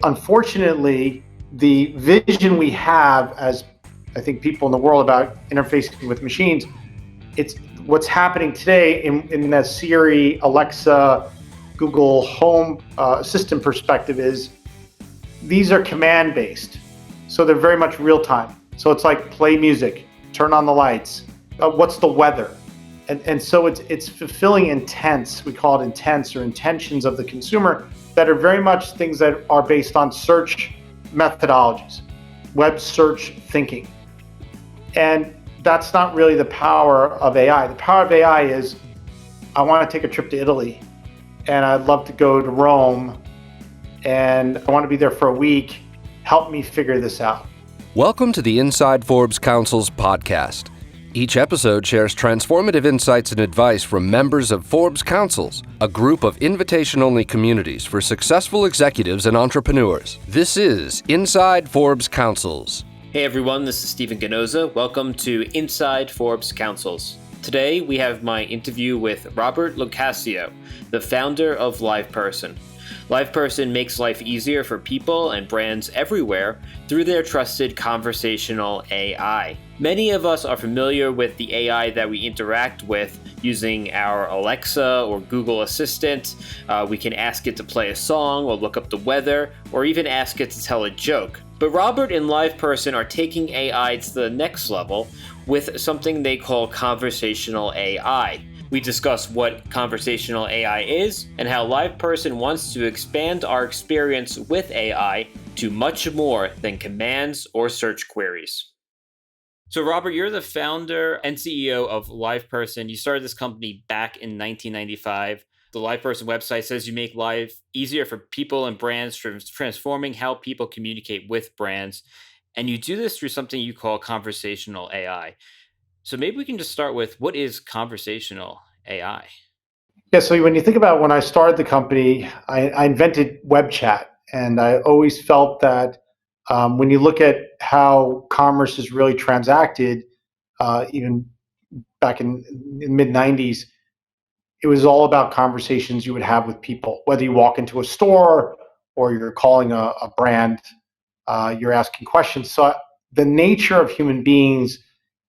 unfortunately, the vision we have as I think people in the world about interfacing with machines, it's what's happening today in the Siri, Alexa, Google Home Assistant perspective is these are command based. So they're very much real time. So it's like play music, turn on the lights, what's the weather? And so it's fulfilling intents, we call it intents or intentions of the consumer that are very much things that are based on search methodologies, web search thinking. And that's not really the power of AI. The power of AI is I want to take a trip to Italy and I'd love to go to Rome and I want to be there for a week. Help me figure this out. Welcome to the Inside Forbes Councils podcast. Each episode shares transformative insights and advice from members of Forbes Councils, a group of invitation-only communities for successful executives and entrepreneurs. This is Inside Forbes Councils. Hey everyone, this is Stephen Ganoza. Welcome to Inside Forbes Councils. Today we have my interview with Robert LoCascio, the founder of LivePerson. LivePerson makes life easier for people and brands everywhere through their trusted conversational AI. Many of us are familiar with the AI that we interact with using our Alexa or Google Assistant. We can ask it to play a song or look up the weather, or even ask it to tell a joke. But Robert and LivePerson are taking AI to the next level with something they call conversational AI. We discuss what conversational AI is and how LivePerson wants to expand our experience with AI to much more than commands or search queries. So Robert, you're the founder and CEO of LivePerson. You started this company back in 1995. The LivePerson website says you make life easier for people and brands, transforming how people communicate with brands. And you do this through something you call conversational AI. So maybe we can just start with, what is conversational AI? Yeah, so when you think about when I started the company, I invented web chat. And I always felt that when you look at how commerce is really transacted, even back in the mid-90s, it was all about conversations you would have with people. Whether you walk into a store or you're calling a brand, you're asking questions. So the nature of human beings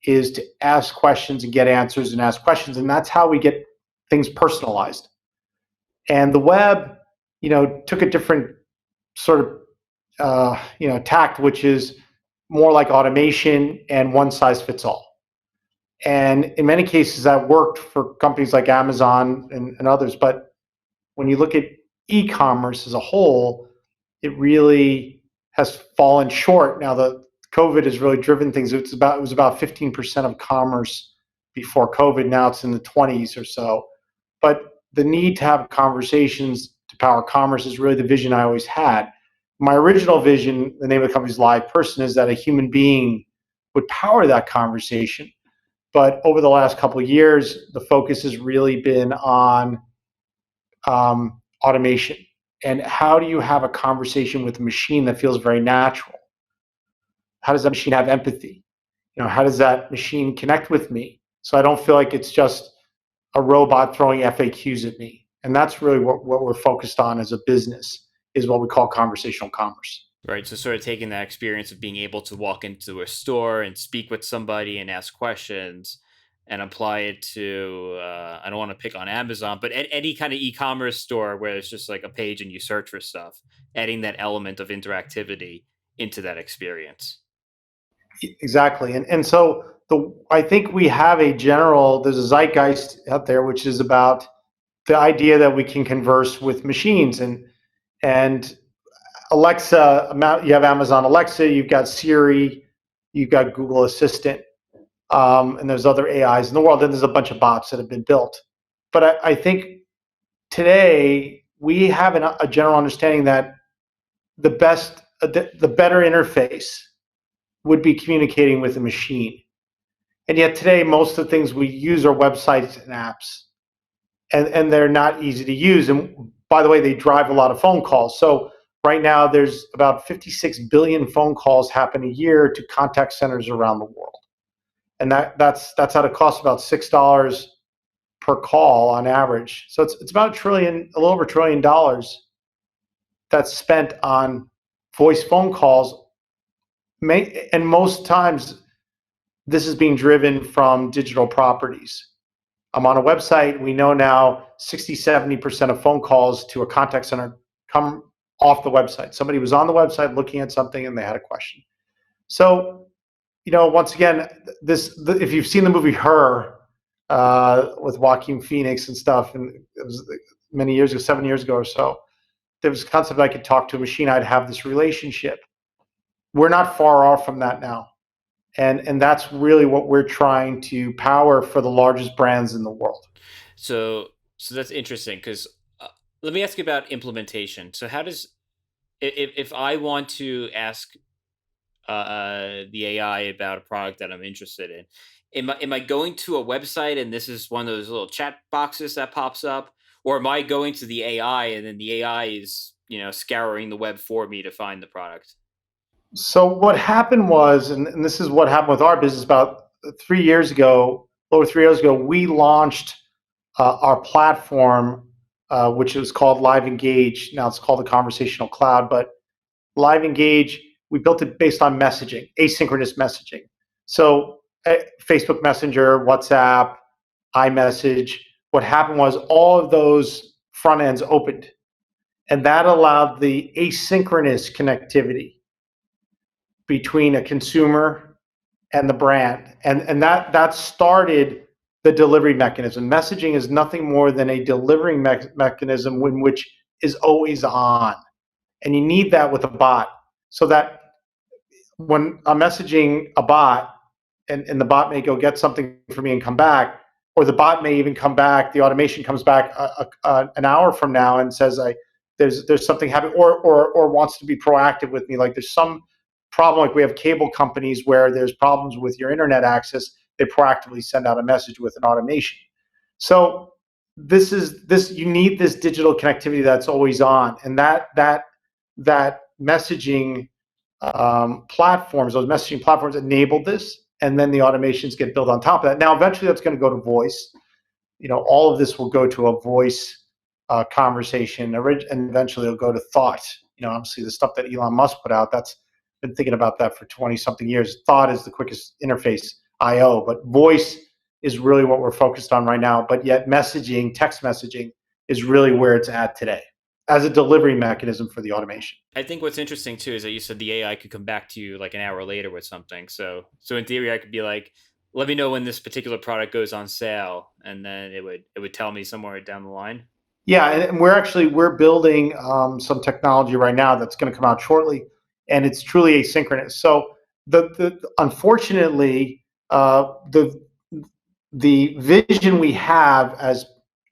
is to ask questions and get answers and ask questions. And that's how we get things personalized. And the web, took a different sort of, tact, which is more like automation and one size fits all. And in many cases, that worked for companies like Amazon and others. But when you look at e-commerce as a whole, it really has fallen short. Now, the COVID has really driven things. It was about 15% of commerce before COVID. Now it's in the 20s or so. But the need to have conversations to power commerce is really the vision I always had. My original vision, the name of the company's LivePerson, is that a human being would power that conversation. But over the last couple of years, the focus has really been on automation. And how do you have a conversation with a machine that feels very natural? How does that machine have empathy? How does that machine connect with me? So I don't feel like it's just a robot throwing FAQs at me. And that's really what we're focused on as a business, is what we call conversational commerce. Right. So sort of taking that experience of being able to walk into a store and speak with somebody and ask questions and apply it to, I don't want to pick on Amazon, but any kind of e-commerce store where it's just like a page and you search for stuff, adding that element of interactivity into that experience. Exactly. And so I think we have there's a zeitgeist out there, which is about the idea that we can converse with machines. And Alexa, you have Amazon Alexa, you've got Siri, you've got Google Assistant, and there's other AIs in the world, and there's a bunch of bots that have been built. But I think today we have a general understanding that the better interface would be communicating with a machine. And yet today, most of the things we use are websites and apps, and they're not easy to use. And by the way, they drive a lot of phone calls. So right now, there's about 56 billion phone calls happen a year to contact centers around the world. And that's at a cost of about $6 per call on average. So it's about a little over $1 trillion that's spent on voice phone calls, and most times this is being driven from digital properties. I'm on a website. We know now 60-70% of phone calls to a contact center come off the website. Somebody was on the website looking at something and they had a question. So, once again, if you've seen the movie Her with Joaquin Phoenix and stuff, and it was many years ago, 7 years ago or so, there was a concept I could talk to a machine. I'd have this relationship. We're not far off from that now. And that's really what we're trying to power for the largest brands in the world. So that's interesting because let me ask you about implementation. So how does if I want to ask the AI about a product that I'm interested in, am I going to a website and this is one of those little chat boxes that pops up, or am I going to the AI and then the AI is scouring the web for me to find the product? So what happened was, and this is what happened with our business about 3 years ago, over 3 years ago, we launched our platform, which was called Live Engage. Now it's called the Conversational Cloud, but Live Engage, we built it based on messaging, asynchronous messaging. So Facebook Messenger, WhatsApp, iMessage. What happened was all of those front ends opened, and that allowed the asynchronous connectivity between a consumer and the brand. And that started the delivery mechanism. Messaging is nothing more than a delivery mechanism which is always on. And you need that with a bot, so that when I'm messaging a bot and the bot may go get something for me and come back, or the bot may even come back, the automation comes back an hour from now and says, there's something happening, or wants to be proactive with me. Like there's some problem, like we have cable companies where there's problems with your internet access, they proactively send out a message with an automation. So you need this digital connectivity that's always on, and that messaging platforms, those messaging platforms enable this, and then the automations get built on top of that. Now, eventually, that's going to go to voice. All of this will go to a voice conversation, and eventually it'll go to thought. Obviously, the stuff that Elon Musk put out, that's been thinking about that for 20-something years. Thought is the quickest interface, I/O, but voice is really what we're focused on right now. But yet, messaging, text messaging, is really where it's at today as a delivery mechanism for the automation. I think what's interesting too is that you said the AI could come back to you like an hour later with something. So in theory, I could be like, let me know when this particular product goes on sale, and then it would tell me somewhere down the line. Yeah, and we're building some technology right now that's going to come out shortly, and it's truly asynchronous. So unfortunately, the vision we have as,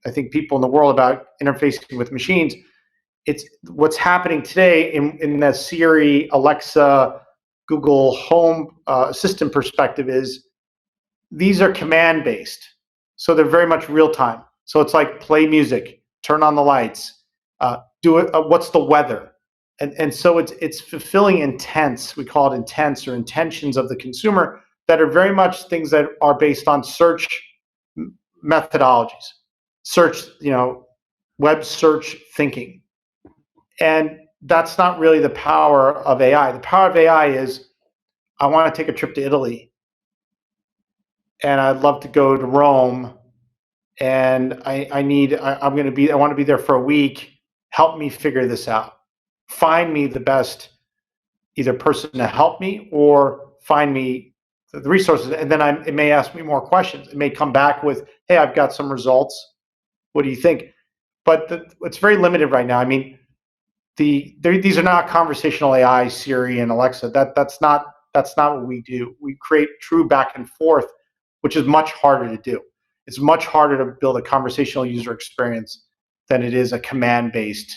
I think, people in the world about interfacing with machines, it's what's happening today in the Siri, Alexa, Google Home Assistant perspective is these are command based, so they're very much real time. So it's like play music, turn on the lights, do it. What's the weather? And so it's fulfilling intents. We call it intents or intentions of the consumer that are very much things that are based on search methodologies, search, web search thinking. And that's not really the power of AI. The power of AI is, I want to take a trip to Italy, and I'd love to go to Rome, and I want to be there for a week. Help me figure this out. Find me the best either person to help me, or find me the resources. And then it may ask me more questions. It may come back with, hey, I've got some results. What do you think? But it's very limited right now. I mean, these are not conversational AI, Siri and Alexa. That's not what we do. We create true back and forth, which is much harder to do. It's much harder to build a conversational user experience than it is a command-based,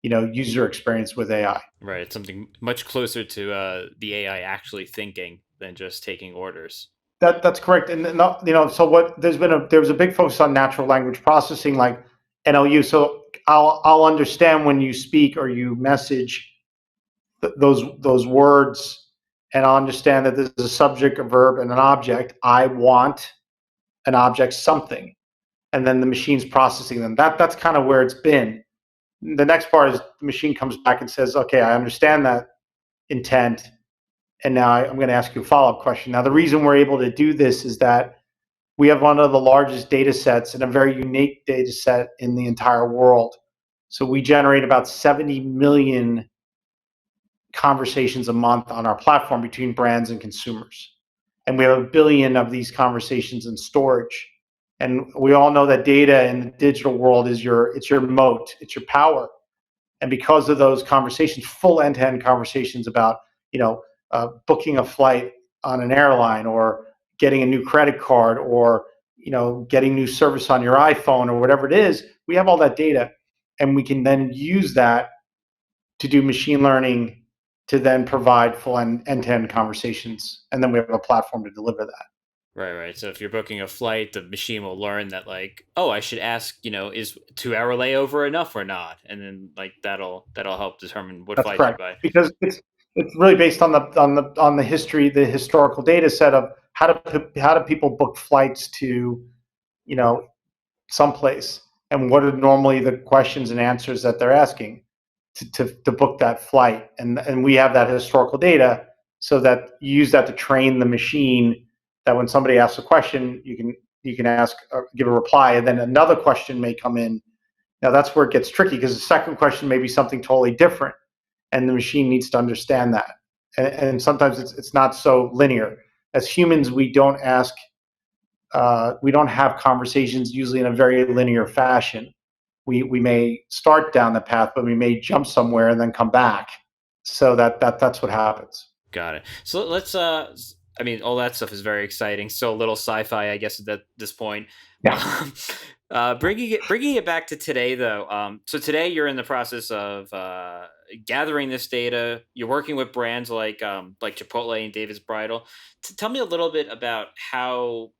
user experience with AI. Right. It's something much closer to the AI actually thinking than just taking orders. That's correct. And so what there was a big focus on natural language processing, like NLU. So I'll understand when you speak or you message those words, and I'll understand that there's a subject, a verb, and an object. I want an object something, and then the machine's processing them. That's kind of where it's been. the next part is the machine comes back and says, okay, I understand that intent. And now I'm going to ask you a follow-up question. Now, the reason we're able to do this is that we have one of the largest data sets and a very unique data set in the entire world. So we generate about 70 million conversations a month on our platform between brands and consumers. And we have 1 billion of these conversations in storage. And we all know that data in the digital world is it's your moat, it's your power. And because of those conversations, full end-to-end conversations about, booking a flight on an airline, or getting a new credit card, or getting new service on your iPhone, or whatever it is, we have all that data, and we can then use that to do machine learning to then provide full end-to-end conversations, and then we have a platform to deliver that. Right. So if you're booking a flight, the machine will learn that, like, oh, I should ask, is 2 hour layover enough or not, and then like that'll help determine what That's flight you correct, buy. because it's really based on the history, the historical data set of how do people book flights to, someplace, and what are normally the questions and answers that they're asking to book that flight, and we have that historical data, so that you use that to train the machine, that when somebody asks a question, you can ask or give a reply, and then another question may come in. Now that's where it gets tricky, because the second question may be something totally different, and the machine needs to understand that. And sometimes it's not so linear. As humans, we don't have conversations usually in a very linear fashion. We may start down the path, but we may jump somewhere and then come back. So that's what happens. Got it. So let's I mean, all that stuff is very exciting. So a little sci-fi, I guess, at this point. Yeah. Bringing it back to today, though. So today you're in the process of gathering this data. You're working with brands like Chipotle and David's Bridal. Tell me a little bit about how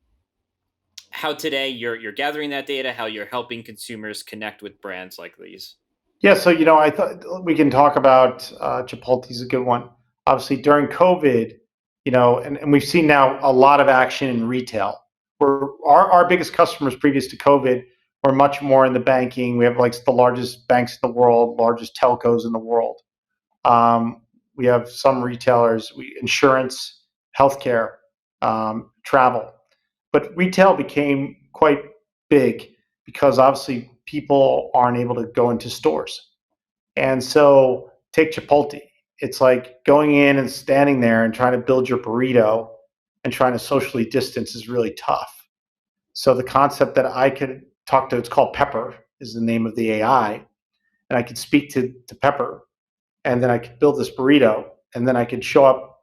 today you're gathering that data, how you're helping consumers connect with brands like these. Yeah, so I thought we can talk about Chipotle is a good one. Obviously, during COVID, and we've seen now a lot of action in retail. Where our biggest customers previous to COVID were much more in the banking. We have like the largest banks in the world, largest telcos in the world. We have some retailers, insurance, healthcare, travel. But retail became quite big because obviously people aren't able to go into stores. And so take Chipotle. It's like going in and standing there and trying to build your burrito and trying to socially distance is really tough. So the concept that I could talk to, it's called Pepper, is the name of the AI. And I could speak to Pepper, and then I could build this burrito, and then I could show up,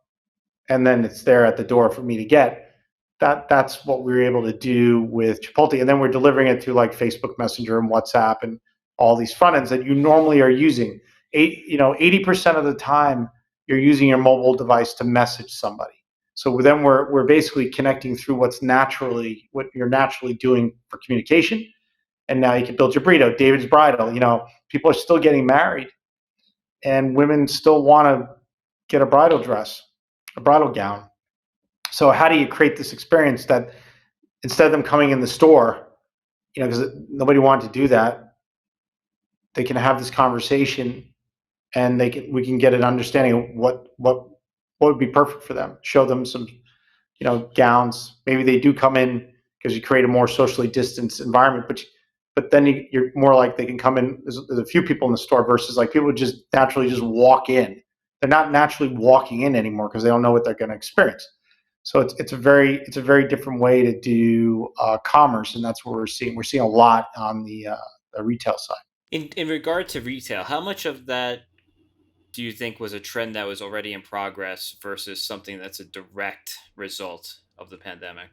and then it's there at the door for me to get. That's what we were able to do with Chipotle, and then we're delivering it to like Facebook Messenger and WhatsApp and all these front ends that you normally are using. 80% of the time you're using your mobile device to message somebody. So then we're basically connecting through what you're naturally doing for communication, and now you can build your burrito. David's Bridal. People are still getting married, and women still want to get a bridal dress, a bridal gown. So how do you create this experience that instead of them coming in the store, because nobody wanted to do that, they can have this conversation, and we can get an understanding of what would be perfect for them. Show them some, gowns. Maybe they do come in because you create a more socially distanced environment, but then you're more like they can come in. There's a few people in the store versus like people just naturally just walk in. They're not naturally walking in anymore because they don't know what they're going to experience. So it's a very different way to do commerce, and that's what we're seeing. We're seeing a lot on the retail side. In regard to retail, how much of that do you think was a trend that was already in progress versus something that's a direct result of the pandemic?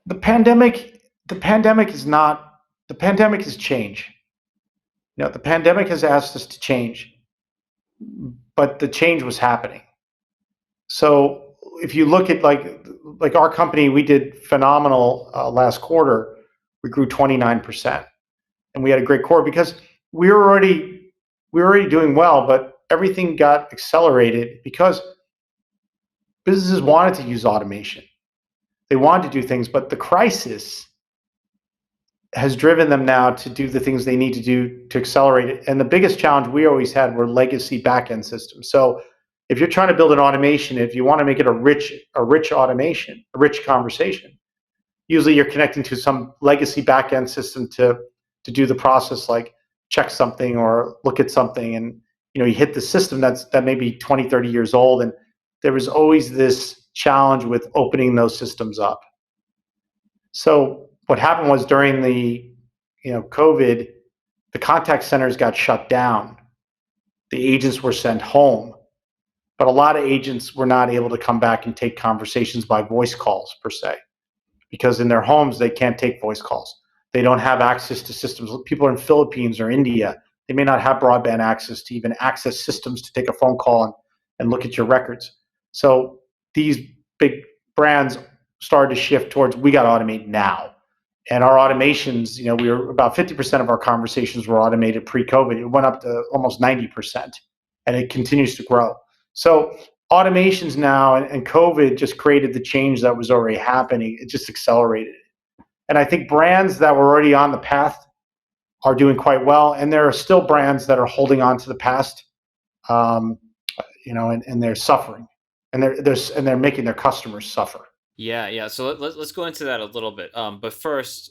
The pandemic is change. The pandemic has asked us to change, but the change was happening. So if you look at like our company, we did phenomenal last quarter. We grew 29%, and we had a great quarter because we were already doing well, but everything got accelerated because businesses wanted to use automation. They wanted to do things, but the crisis has driven them now to do the things they need to do to accelerate it. And the biggest challenge we always had were legacy backend systems. So if you're trying to build an automation, if you want to make it a rich automation, a rich conversation, usually you're connecting to some legacy backend system to do the process, like check something or look at something. And you hit the system that may be 20, 30 years old. And there was always this challenge with opening those systems up. So what happened was during the COVID, the contact centers got shut down. The agents were sent home, but a lot of agents were not able to come back and take conversations by voice calls per se, because in their homes they can't take voice calls. They don't have access to systems. People in Philippines or India, they may not have broadband access to even access systems to take a phone call and look at your records. So these big brands started to shift towards, we got to automate now. And our automations, we were about 50% of our conversations were automated pre-COVID. It went up to almost 90%, and it continues to grow. So automations now and COVID just created the change that was already happening. It just accelerated it. And I think brands that were already on the path are doing quite well. And there are still brands that are holding on to the past, and they're suffering, and they're making their customers suffer. Yeah. So let's go into that a little bit. But first,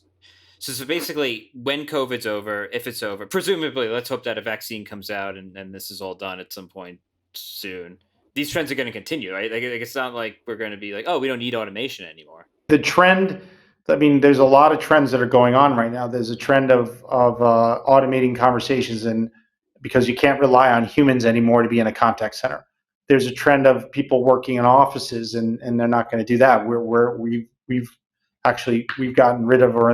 so basically, when COVID's over, if it's over, presumably, let's hope that a vaccine comes out and this is all done at some point soon. These trends are going to continue, right? Like it's not like we're going to be like, oh, we don't need automation anymore. The trend, there's a lot of trends that are going on right now. There's a trend of automating conversations, and because you can't rely on humans anymore to be in a contact center. There's a trend of people working in offices, and they're not going to do that. We've gotten rid of, or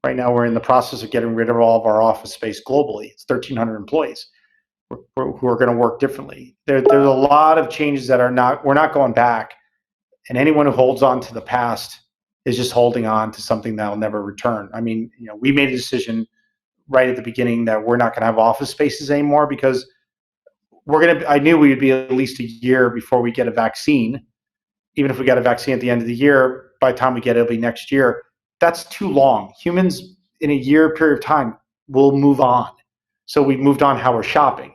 right now we're in the process of getting rid of all of our office space globally. It's 1,300 employees who are going to work differently. There's a lot of changes that we're not going back. And anyone who holds on to the past is just holding on to something that will never return. I mean, we made a decision right at the beginning that we're not going to have office spaces anymore, because I knew we would be at least a year before we get a vaccine. Even if we got a vaccine at the end of the year, by the time we get it, it'll be next year. That's too long. Humans in a year period of time will move on. So we've moved on how we're shopping.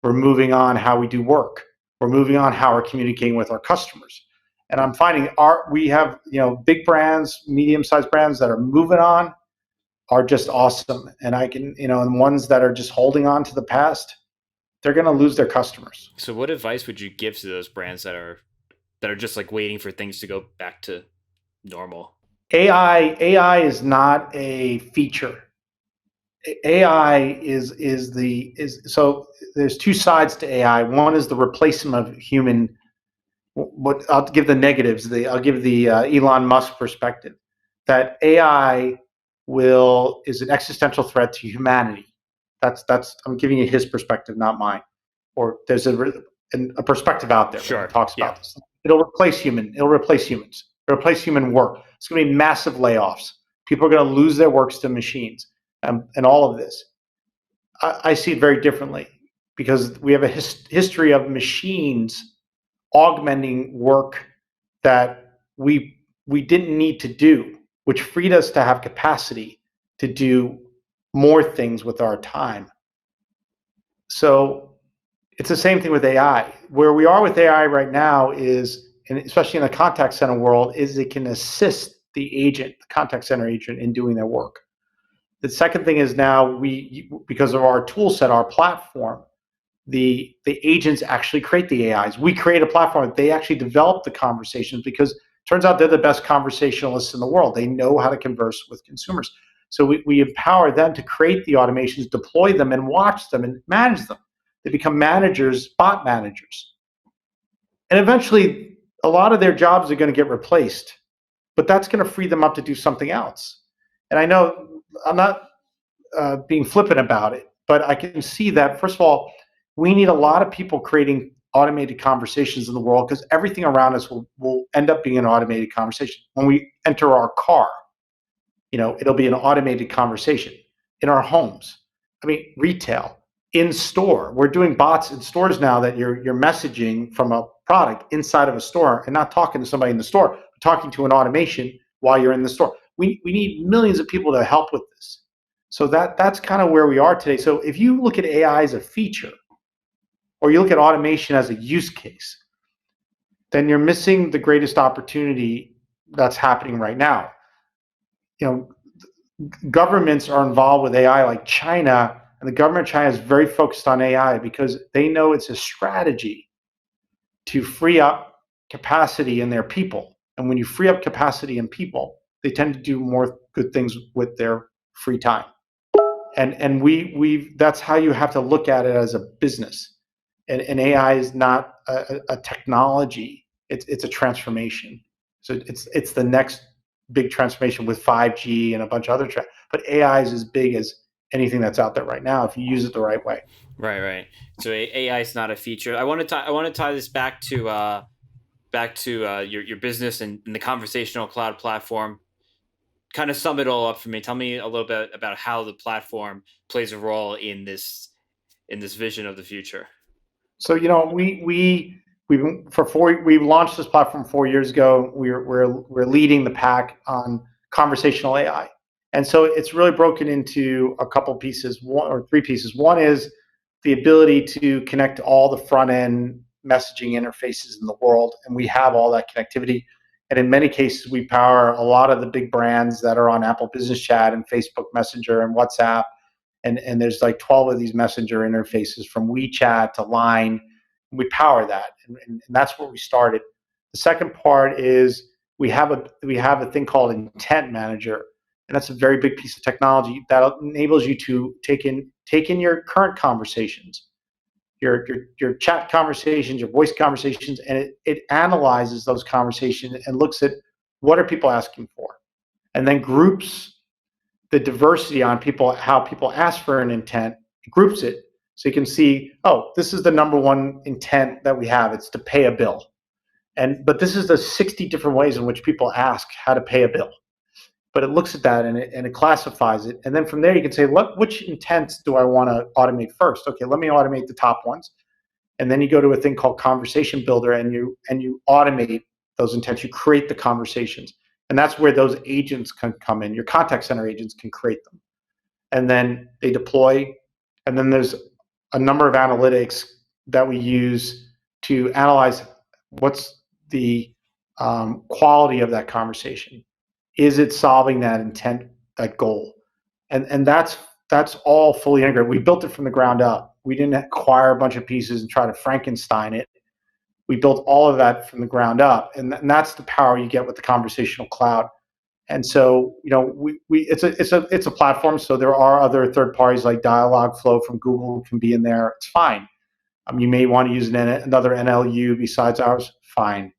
We're moving on how we do work. We're moving on how we're communicating with our customers. And I'm finding we have big brands, medium-sized brands that are moving on are just awesome. And I can, and ones that are just holding on to the past, they're going to lose their customers. So what advice would you give to those brands that are just like waiting for things to go back to normal? AI is not a feature. AI so there's two sides to AI. One is the replacement of human. What I'll give the negatives. I'll give the Elon Musk perspective that AI is an existential threat to humanity. That's I'm giving you his perspective, not mine. Or there's a perspective out there that talks about this. It'll replace humans. It'll replace human work. It's going to be massive layoffs. People are going to lose their works to machines, and all of this. I see it very differently, because we have a history of machines augmenting work that we didn't need to do, which freed us to have capacity to do more things with our time. So it's the same thing with AI. Where we are with AI right now is, and especially in the contact center world, is it can assist the contact center agent, in doing their work. The second thing is now because of our tool set, our platform, the agents actually create the AIs. We create a platform. They actually develop the conversations, because it turns out they're the best conversationalists in the world. They know how to converse with consumers. So we empower them to create the automations, deploy them, and watch them and manage them. They become managers, bot managers. And eventually, a lot of their jobs are going to get replaced, but that's going to free them up to do something else. And I know I'm not being flippant about it, but I can see that, first of all, we need a lot of people creating automated conversations in the world, because everything around us will end up being an automated conversation. When we enter our car, it'll be an automated conversation. In our homes, retail, in store, we're doing bots in stores now that you're messaging from a product inside of a store and not talking to somebody in the store, but talking to an automation while you're in the store. we need millions of people to help with this. So that's kind of where we are today. So if you look at AI as a feature, or you look at automation as a use case, then you're missing the greatest opportunity that's happening right now. You know, governments are involved with AI, like China, and the government of China is very focused on AI because they know it's a strategy to free up capacity in their people. And when you free up capacity in people, they tend to do more good things with their free time. And we that's how you have to look at it as a business. And AI is not a technology; it's a transformation. So it's the next big transformation with 5G and a bunch of other. But AI is as big as anything that's out there right now if you use it the right way. Right. So AI is not a feature. I want to tie this back to your business and the conversational cloud platform. Kind of sum it all up for me. Tell me a little bit about how the platform plays a role in this vision of the future. So we've launched this platform 4 years ago. We're leading the pack on conversational AI, and so it's really broken into a couple pieces, one or three pieces. One is the ability to connect all the front end messaging interfaces in the world, and we have all that connectivity. And in many cases, we power a lot of the big brands that are on Apple Business Chat and Facebook Messenger and WhatsApp, and there's like 12 of these messenger interfaces from WeChat to Line. We power that, and that's where we started. The second part is we have a thing called Intent Manager, and that's a very big piece of technology that enables you to take in your current conversations, your chat conversations, your voice conversations, and it analyzes those conversations and looks at what are people asking for, and then groups the diversity on people, how people ask for an intent, groups it. So you can see, oh, this is the number one intent that we have. It's to pay a bill. But this is the 60 different ways in which people ask how to pay a bill. But it looks at that and it classifies it. And then from there you can say, which intents do I want to automate first? Okay, let me automate the top ones. And then you go to a thing called Conversation Builder and you automate those intents. You create the conversations. And that's where those agents can come in. Your contact center agents can create them. And then they deploy. And then there's a number of analytics that we use to analyze what's the quality of that conversation. Is it solving that intent, that goal? And that's all fully integrated. We built it from the ground up. We didn't acquire a bunch of pieces and try to Frankenstein it. We built all of that from the ground up, and that's the power you get with the conversational cloud. And so, it's a platform. So there are other third parties like Dialogflow from Google can be in there. It's fine. You may want to use another NLU besides ours. Fine,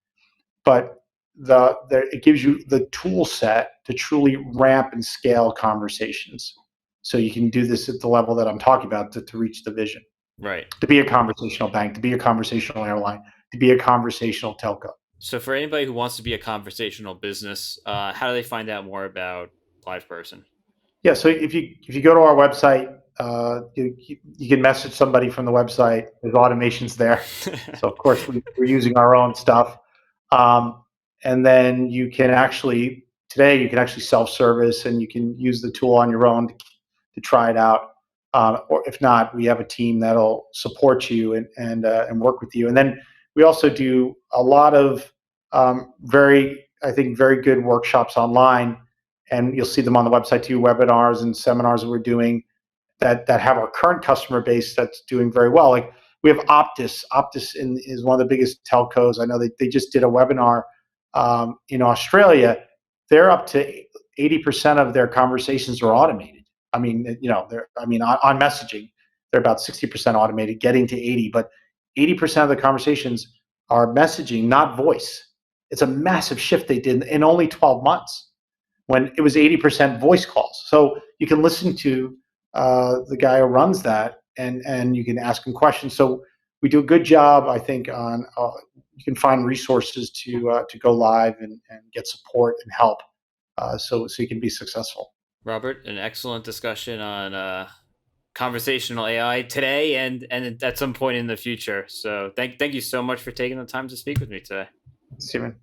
but it gives you the tool set to truly ramp and scale conversations. So you can do this at the level that I'm talking about to reach the vision. Right. To be a conversational bank, to be a conversational airline, to be a conversational telco. So for anybody who wants to be a conversational business, how do they find out more about LivePerson? Yeah, so if you go to our website, you can message somebody from the website. There's automations there. So of course we're using our own stuff. And then you can actually self-service and you can use the tool on your own to try it out. Or if not, we have a team that'll support you and work with you. And then we also do a lot of very good workshops online, and you'll see them on the website too, webinars and seminars that we're doing that have our current customer base that's doing very well. Like we have Optus. Optus is one of the biggest telcos. I know they just did a webinar in Australia. They're up to 80% of their conversations are automated. I mean, on messaging, they're about 60% automated, getting to 80, but 80% of the conversations are messaging, not voice. It's a massive shift they did in only 12 months when it was 80% voice calls. So you can listen to the guy who runs that and you can ask him questions. So we do a good job, I think, on you can find resources to go live and get support and help so you can be successful. Robert, an excellent discussion on conversational AI today and at some point in the future. So thank you so much for taking the time to speak with me today. Steven,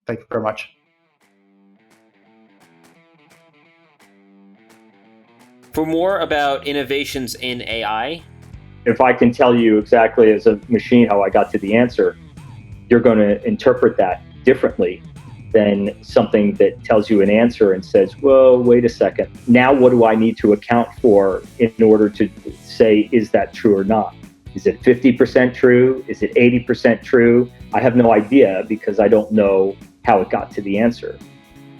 thank you very much. For more about innovations in AI, if I can tell you exactly as a machine how I got to the answer, you're going to interpret that differently than something that tells you an answer and says, whoa, wait a second. Now what do I need to account for in order to say, is that true or not? Is it 50% true? Is it 80% true? I have no idea because I don't know how it got to the answer.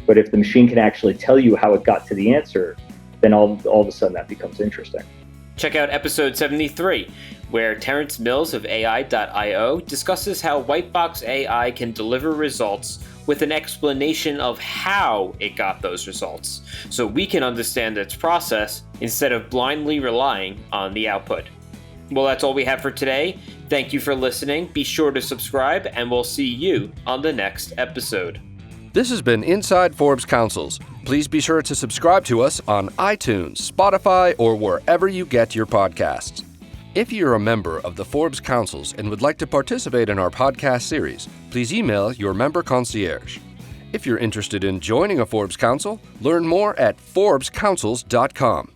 But if the machine can actually tell you how it got to the answer, then all of a sudden that becomes interesting. check out episode 73, where Terrence Mills of AI.io discusses how Whitebox AI can deliver results with an explanation of how it got those results, so we can understand its process instead of blindly relying on the output. Well, that's all we have for today. Thank you for listening. Be sure to subscribe, and we'll see you on the next episode. This has been Inside Forbes Councils. Please be sure to subscribe to us on iTunes, Spotify, or wherever you get your podcasts. If you're a member of the Forbes Councils and would like to participate in our podcast series, please email your member concierge. If you're interested in joining a Forbes Council, learn more at forbescouncils.com.